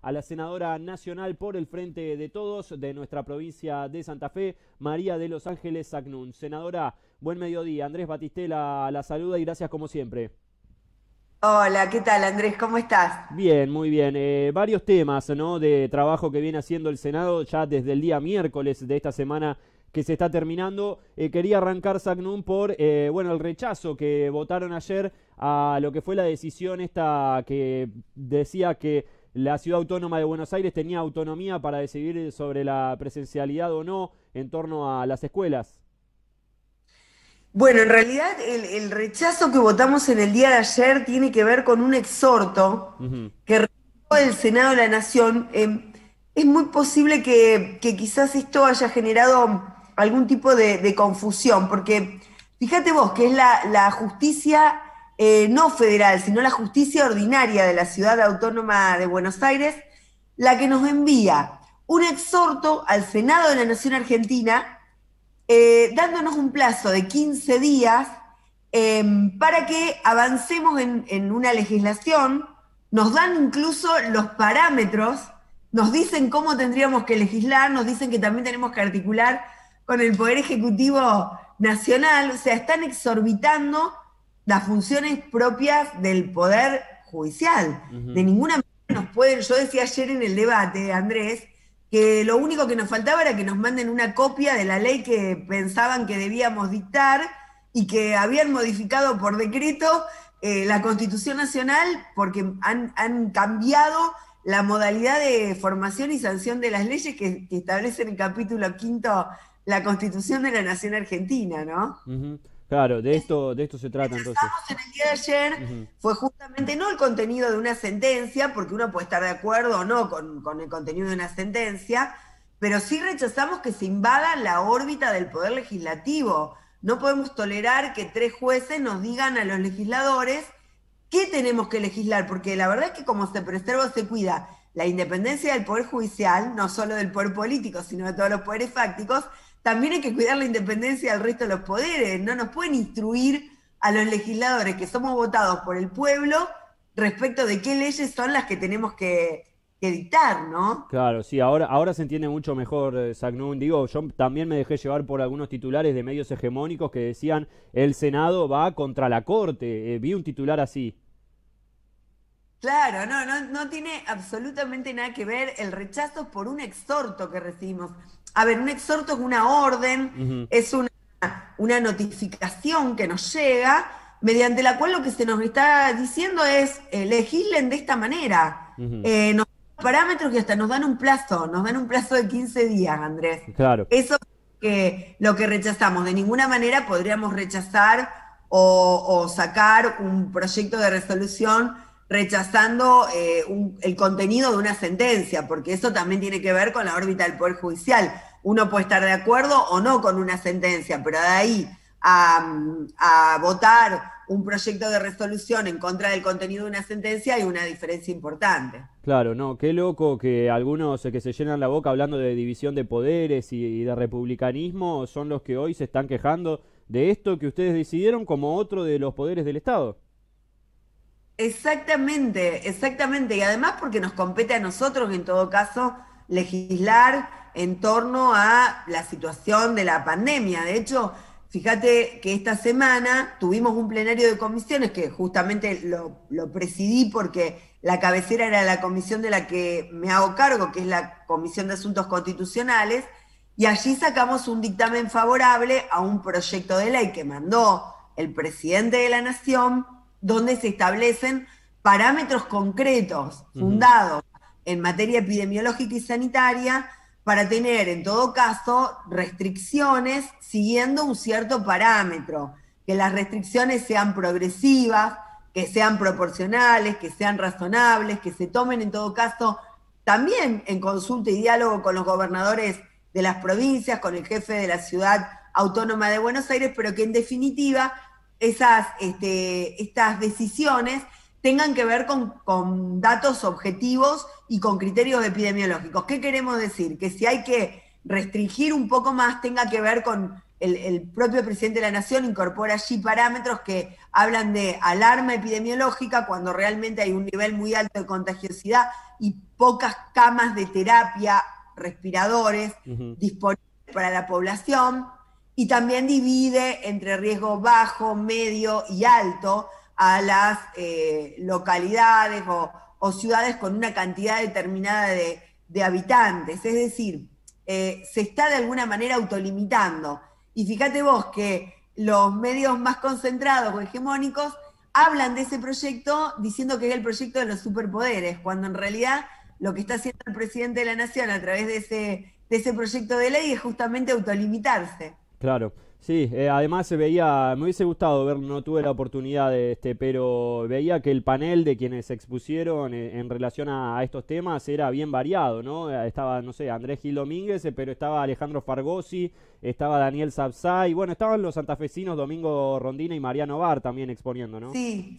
A la senadora nacional por el Frente de Todos de nuestra provincia de Santa Fe, María de Los Ángeles Sacnún. Senadora, buen mediodía. Andrés Batistela la saluda y gracias como siempre. Hola, ¿qué tal, Andrés? ¿Cómo estás? Bien, muy bien. Varios temas, ¿no?, de trabajo que viene haciendo el Senado ya desde el día miércoles de esta semana que se está terminando. Quería arrancar, Sacnún, por bueno, el rechazo que votaron ayer a lo que fue la decisión esta que decía que la Ciudad Autónoma de Buenos Aires tenía autonomía para decidir sobre la presencialidad o no en torno a las escuelas. Bueno, en realidad el rechazo que votamos en el día de ayer tiene que ver con un exhorto Ujú. que realizó el Senado de la Nación. Es muy posible que quizás esto haya generado algún tipo de confusión, porque fíjate vos que es la justicia no federal, sino la justicia ordinaria de la Ciudad Autónoma de Buenos Aires, la que nos envía un exhorto al Senado de la Nación Argentina dándonos un plazo de 15 días para que avancemos en una legislación, nos dan incluso los parámetros, nos dicen cómo tendríamos que legislar, nos dicen que también tenemos que articular con el Poder Ejecutivo Nacional, o sea, están exorbitando las funciones propias del Poder Judicial. De Ujú. ninguna manera nos pueden, yo decía ayer en el debate, Andrés, que lo único que nos faltaba era que nos manden una copia de la ley que pensaban que debíamos dictar y que habían modificado por decreto la Constitución Nacional porque han cambiado la modalidad de formación y sanción de las leyes que establece en el capítulo quinto la Constitución de la Nación Argentina, ¿no? Ujú. Claro, de esto se trata entonces. Rechazamos en el día de ayer Ujú. fue justamente no el contenido de una sentencia, porque uno puede estar de acuerdo o no con el contenido de una sentencia, pero sí rechazamos que se invada la órbita del Poder Legislativo. No podemos tolerar que tres jueces nos digan a los legisladores qué tenemos que legislar, porque la verdad es que como se preserva o se cuida la independencia del Poder Judicial, no solo del Poder Político, sino de todos los poderes fácticos, también hay que cuidar la independencia del resto de los poderes. No nos pueden instruir a los legisladores que somos votados por el pueblo respecto de qué leyes son las que tenemos que dictar, ¿no? Claro, sí, ahora se entiende mucho mejor, Sacnún. Digo, yo también me dejé llevar por algunos titulares de medios hegemónicos que decían el Senado va contra la Corte. Vi un titular así. Claro, no tiene absolutamente nada que ver el rechazo por un exhorto que recibimos. A ver, un exhorto es una orden, Ujú. es una notificación que nos llega, mediante la cual lo que se nos está diciendo es legislen de esta manera. Ujú. Nos dan parámetros y hasta nos dan un plazo de 15 días, Andrés. Claro. Eso es lo que rechazamos. De ninguna manera podríamos rechazar o sacar un proyecto de resolución rechazando el contenido de una sentencia, porque eso también tiene que ver con la órbita del Poder Judicial. Uno puede estar de acuerdo o no con una sentencia, pero de ahí a votar un proyecto de resolución en contra del contenido de una sentencia hay una diferencia importante. Claro, no, qué loco que algunos que se llenan la boca hablando de división de poderes y de republicanismo son los que hoy se están quejando de esto que ustedes decidieron como otro de los poderes del Estado. Exactamente, exactamente. Y además porque nos compete a nosotros, en todo caso, legislar en torno a la situación de la pandemia. De hecho, fíjate que esta semana tuvimos un plenario de comisiones que justamente lo presidí porque la cabecera era la comisión de la que me hago cargo, que es la Comisión de Asuntos Constitucionales, y allí sacamos un dictamen favorable a un proyecto de ley que mandó el presidente de la Nación donde se establecen parámetros concretos, Ujú. fundados en materia epidemiológica y sanitaria, para tener, en todo caso, restricciones siguiendo un cierto parámetro, que las restricciones sean progresivas, que sean proporcionales, que sean razonables, que se tomen, en todo caso, también en consulta y diálogo con los gobernadores de las provincias, con el jefe de la ciudad autónoma de Buenos Aires, pero que en definitiva estas decisiones tengan que ver con datos objetivos y con criterios epidemiológicos. ¿Qué queremos decir? Que si hay que restringir un poco más, tenga que ver el propio presidente de la Nación incorpora allí parámetros que hablan de alarma epidemiológica cuando realmente hay un nivel muy alto de contagiosidad y pocas camas de terapia, respiradores disponibles para la población, y también divide entre riesgo bajo, medio y alto a las localidades o ciudades con una cantidad determinada de habitantes. Es decir, se está de alguna manera autolimitando. Y fíjate vos que los medios más concentrados o hegemónicos hablan de ese proyecto diciendo que es el proyecto de los superpoderes, cuando en realidad lo que está haciendo el presidente de la Nación a través de ese proyecto de ley es justamente autolimitarse. Claro, sí, además se veía, me hubiese gustado ver, no tuve la oportunidad pero veía que el panel de quienes se expusieron en relación a estos temas era bien variado, ¿no? Estaba, no sé, Andrés Gil Domínguez, pero estaba Alejandro Fargosi, estaba Daniel Sapsay, bueno, estaban los santafesinos Domingo Rondina y Mariano Bar también exponiendo, ¿no? Sí,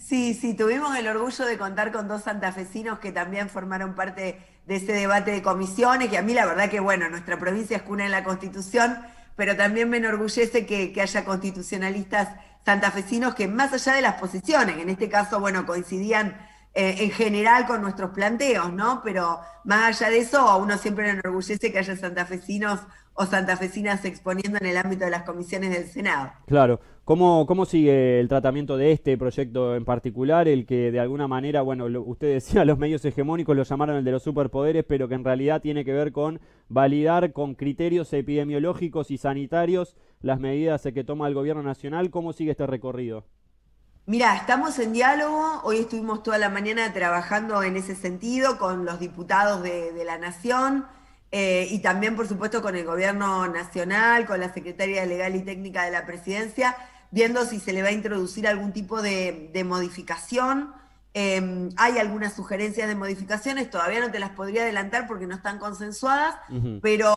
tuvimos el orgullo de contar con dos santafesinos que también formaron parte de ese debate de comisiones, y a mí la verdad que, bueno, nuestra provincia es cuna en la Constitución, pero también me enorgullece que haya constitucionalistas santafesinos que más allá de las posiciones, en este caso, bueno, coincidían en general con nuestros planteos, ¿no? Pero más allá de eso, a uno siempre le enorgullece que haya santafesinos o santafesinas exponiendo en el ámbito de las comisiones del Senado. Claro. ¿Cómo sigue el tratamiento de este proyecto en particular? El que de alguna manera, bueno, usted decía, los medios hegemónicos lo llamaron el de los superpoderes, pero que en realidad tiene que ver con validar con criterios epidemiológicos y sanitarios las medidas que toma el gobierno nacional. ¿Cómo sigue este recorrido? Mirá, estamos en diálogo, hoy estuvimos toda la mañana trabajando en ese sentido con los diputados de la Nación y también, por supuesto, con el Gobierno Nacional, con la Secretaría Legal y Técnica de la Presidencia, viendo si se le va a introducir algún tipo de modificación. Hay algunas sugerencias de modificaciones, todavía no te las podría adelantar porque no están consensuadas, pero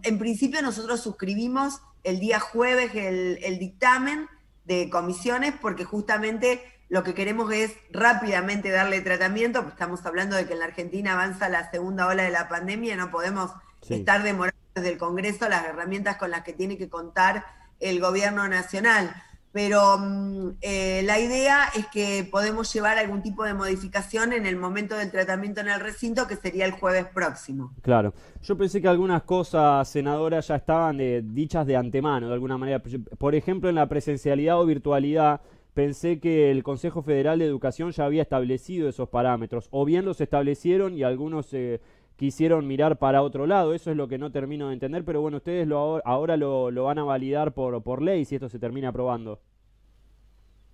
en principio nosotros suscribimos el día jueves el dictamen de comisiones porque justamente lo que queremos es rápidamente darle tratamiento, pues estamos hablando de que en la Argentina avanza la segunda ola de la pandemia, no podemos estar demorando desde el Congreso las herramientas con las que tiene que contar el gobierno nacional. Pero la idea es que podemos llevar algún tipo de modificación en el momento del tratamiento en el recinto, que sería el jueves próximo. Claro. Yo pensé que algunas cosas, senadora, ya estaban dichas de antemano, de alguna manera. Por ejemplo, en la presencialidad o virtualidad, pensé que el Consejo Federal de Educación ya había establecido esos parámetros. O bien los establecieron y algunos quisieron mirar para otro lado. Eso es lo que no termino de entender, pero bueno, ustedes ahora lo van a validar por ley si esto se termina aprobando.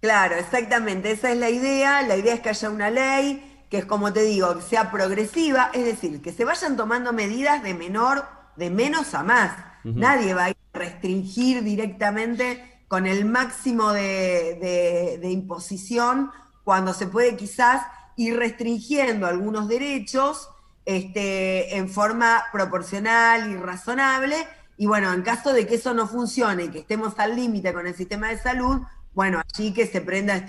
Claro, exactamente, esa es la idea es que haya una ley, que es como te digo, que sea progresiva, es decir, que se vayan tomando medidas de menos a más. Nadie va a ir a restringir directamente con el máximo de imposición cuando se puede quizás ir restringiendo algunos derechos en forma proporcional y razonable, y bueno, en caso de que eso no funcione y que estemos al límite con el sistema de salud, bueno, allí que se prenda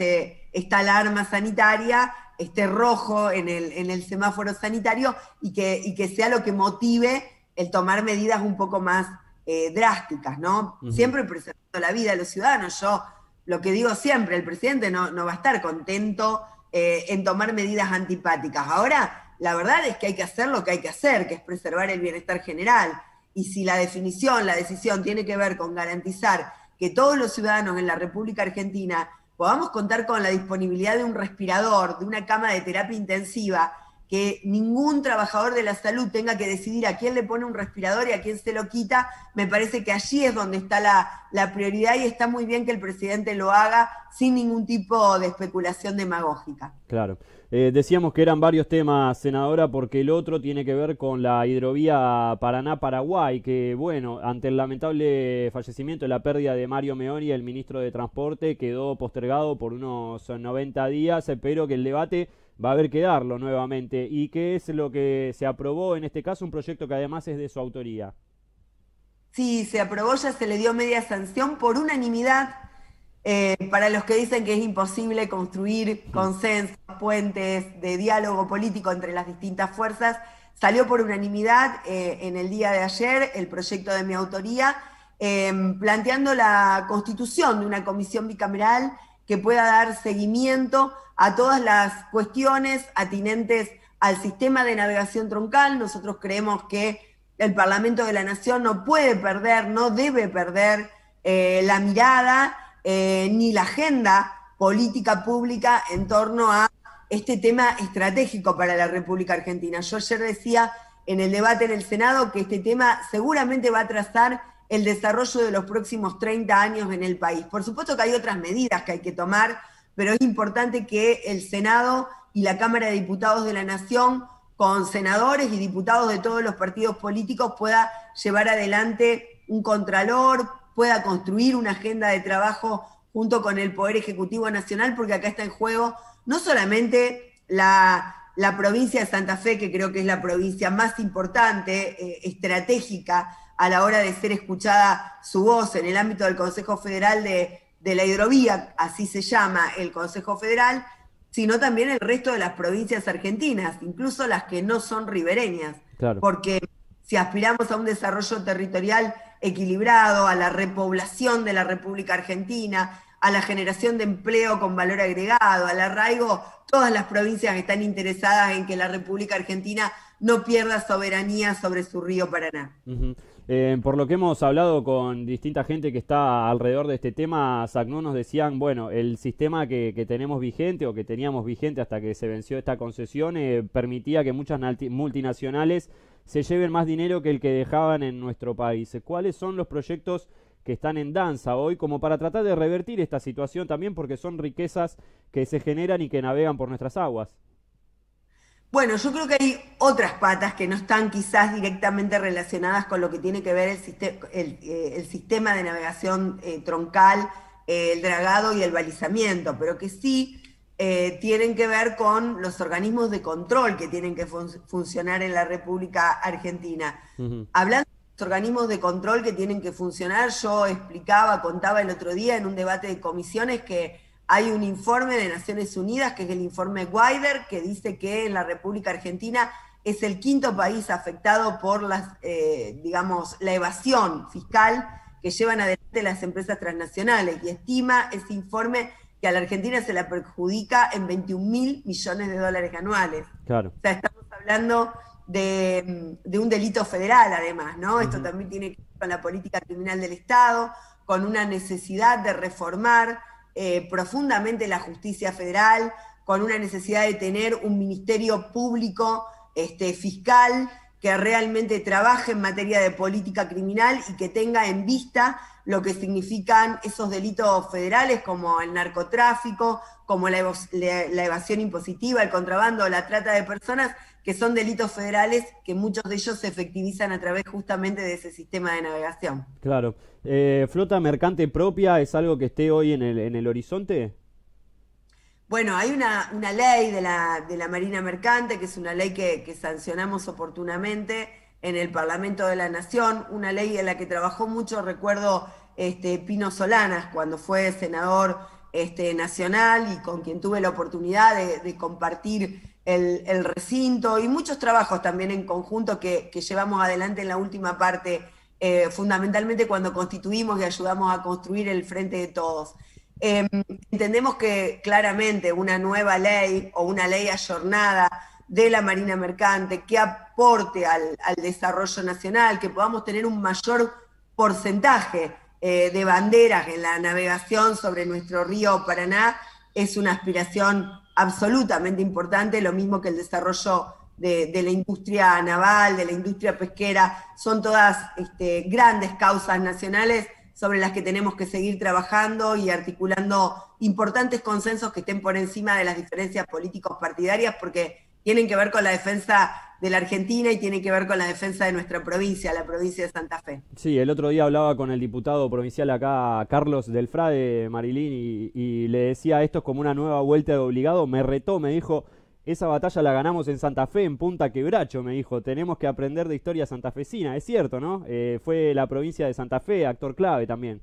esta alarma sanitaria, este rojo en el semáforo sanitario, y que sea lo que motive el tomar medidas un poco más drásticas, ¿no? Siempre preservando la vida de los ciudadanos. Yo lo que digo siempre, el presidente no va a estar contento en tomar medidas antipáticas. Ahora, la verdad es que hay que hacer lo que hay que hacer, que es preservar el bienestar general. Y si la decisión tiene que ver con garantizar que todos los ciudadanos en la República Argentina podamos contar con la disponibilidad de un respirador, de una cama de terapia intensiva, que ningún trabajador de la salud tenga que decidir a quién le pone un respirador y a quién se lo quita, me parece que allí es donde está la prioridad, y está muy bien que el presidente lo haga sin ningún tipo de especulación demagógica. Claro. Decíamos que eran varios temas, senadora, porque el otro tiene que ver con la hidrovía Paraná-Paraguay, que bueno, ante el lamentable fallecimiento y la pérdida de Mario Meoni, el ministro de Transporte, quedó postergado por unos 90 días, pero que el debate va a haber que darlo nuevamente. ¿Y qué es lo que se aprobó en este caso? Un proyecto que además es de su autoría. Sí, se aprobó, ya se le dio media sanción por unanimidad. Para los que dicen que es imposible construir consensos, puentes de diálogo político entre las distintas fuerzas, salió por unanimidad en el día de ayer el proyecto de mi autoría, planteando la constitución de una comisión bicameral que pueda dar seguimiento a todas las cuestiones atinentes al sistema de navegación troncal. Nosotros creemos que el Parlamento de la Nación no puede perder, no debe perder la mirada ni la agenda política pública en torno a este tema estratégico para la República Argentina. Yo ayer decía en el debate en el Senado que este tema seguramente va a trazar el desarrollo de los próximos 30 años en el país. Por supuesto que hay otras medidas que hay que tomar, pero es importante que el Senado y la Cámara de Diputados de la Nación, con senadores y diputados de todos los partidos políticos, pueda llevar adelante un contralor, pueda construir una agenda de trabajo junto con el Poder Ejecutivo Nacional, porque acá está en juego no solamente la provincia de Santa Fe, que creo que es la provincia más importante, estratégica, a la hora de ser escuchada su voz en el ámbito del Consejo Federal de la Hidrovía, así se llama el Consejo Federal, sino también el resto de las provincias argentinas, incluso las que no son ribereñas. Claro. Porque si aspiramos a un desarrollo territorial equilibrado, a la repoblación de la República Argentina, a la generación de empleo con valor agregado, al arraigo, todas las provincias están interesadas en que la República Argentina no pierda soberanía sobre su río Paraná. Por lo que hemos hablado con distinta gente que está alrededor de este tema, SACNUR, nos decían, bueno, el sistema que tenemos vigente o que teníamos vigente hasta que se venció esta concesión permitía que muchas multinacionales se lleven más dinero que el que dejaban en nuestro país. ¿Cuáles son los proyectos que están en danza hoy como para tratar de revertir esta situación también, porque son riquezas que se generan y que navegan por nuestras aguas? Bueno, yo creo que hay otras patas que no están quizás directamente relacionadas con lo que tiene que ver el sistema de navegación troncal, el dragado y el balizamiento, pero que sí tienen que ver con los organismos de control que tienen que funcionar en la República Argentina. Hablando de los organismos de control que tienen que funcionar, yo contaba el otro día en un debate de comisiones que hay un informe de Naciones Unidas, que es el informe Guaider, que dice que en la República Argentina es el quinto país afectado por la evasión fiscal que llevan adelante las empresas transnacionales. Y estima ese informe que a la Argentina se la perjudica en 21.000 millones de dólares anuales. Claro. O sea, estamos hablando de un delito federal, además, ¿no? Esto también tiene que ver con la política criminal del Estado, con una necesidad de reformar profundamente la justicia federal, con una necesidad de tener un ministerio público fiscal que realmente trabaje en materia de política criminal y que tenga en vista lo que significan esos delitos federales como el narcotráfico, como la evasión impositiva, el contrabando, la trata de personas, que son delitos federales que muchos de ellos se efectivizan a través justamente de ese sistema de navegación. Claro. ¿Flota mercante propia es algo que esté hoy en el horizonte? Bueno, hay una ley de la Marina Mercante, que es una ley que sancionamos oportunamente en el Parlamento de la Nación, una ley en la que trabajó mucho, recuerdo, Pino Solanas, cuando fue senador nacional y con quien tuve la oportunidad de compartir el recinto, y muchos trabajos también en conjunto que llevamos adelante en la última parte, fundamentalmente cuando constituimos y ayudamos a construir el Frente de Todos. Entendemos que claramente una nueva ley o una ley ayornada de la Marina Mercante que aporte al desarrollo nacional, que podamos tener un mayor porcentaje de banderas en la navegación sobre nuestro río Paraná, es una aspiración absolutamente importante, lo mismo que el desarrollo de la industria naval, de la industria pesquera, son todas grandes causas nacionales sobre las que tenemos que seguir trabajando y articulando importantes consensos que estén por encima de las diferencias políticos partidarias, porque tienen que ver con la defensa de la Argentina y tienen que ver con la defensa de nuestra provincia, la provincia de Santa Fe. Sí, el otro día hablaba con el diputado provincial acá, Carlos Delfrade, Marilín, y le decía, esto es como una nueva vuelta de obligado. Me retó, me dijo, esa batalla la ganamos en Santa Fe, en Punta Quebracho, me dijo, tenemos que aprender de historia santafesina. Es cierto, ¿no? Fue la provincia de Santa Fe, actor clave también.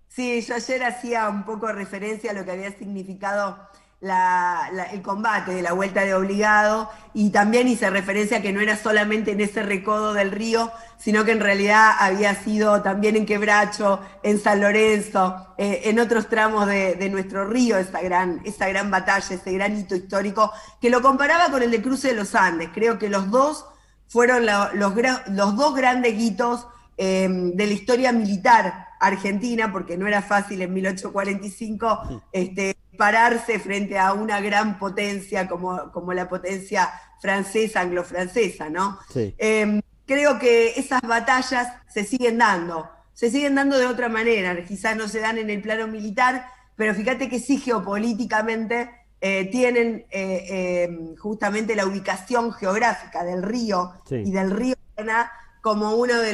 Sí, yo ayer hacía un poco referencia a lo que había significado el combate de la Vuelta de Obligado, y también hice referencia a que no era solamente en ese recodo del río, sino que en realidad había sido también en Quebracho, en San Lorenzo, en otros tramos de nuestro río, esa gran batalla, ese gran hito histórico, que lo comparaba con el de Cruce de los Andes. Creo que los dos fueron los dos grandes hitos de la historia militar argentina, porque no era fácil en 1845 pararse frente a una gran potencia como la potencia francesa, anglo-francesa, ¿no? Sí. Creo que esas batallas se siguen dando de otra manera, quizás no se dan en el plano militar, pero fíjate que sí geopolíticamente tienen justamente la ubicación geográfica del río Sí. y del río Paraná como uno de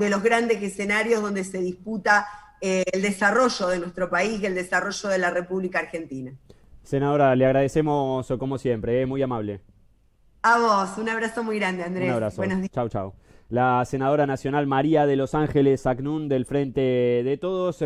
los grandes escenarios donde se disputa el desarrollo de nuestro país y el desarrollo de la República Argentina. Senadora, le agradecemos como siempre, muy amable. A vos, un abrazo muy grande, Un Andrés. abrazo. Buenos días. Chau, chau. La senadora nacional María de Los Ángeles Acnún del Frente de Todos.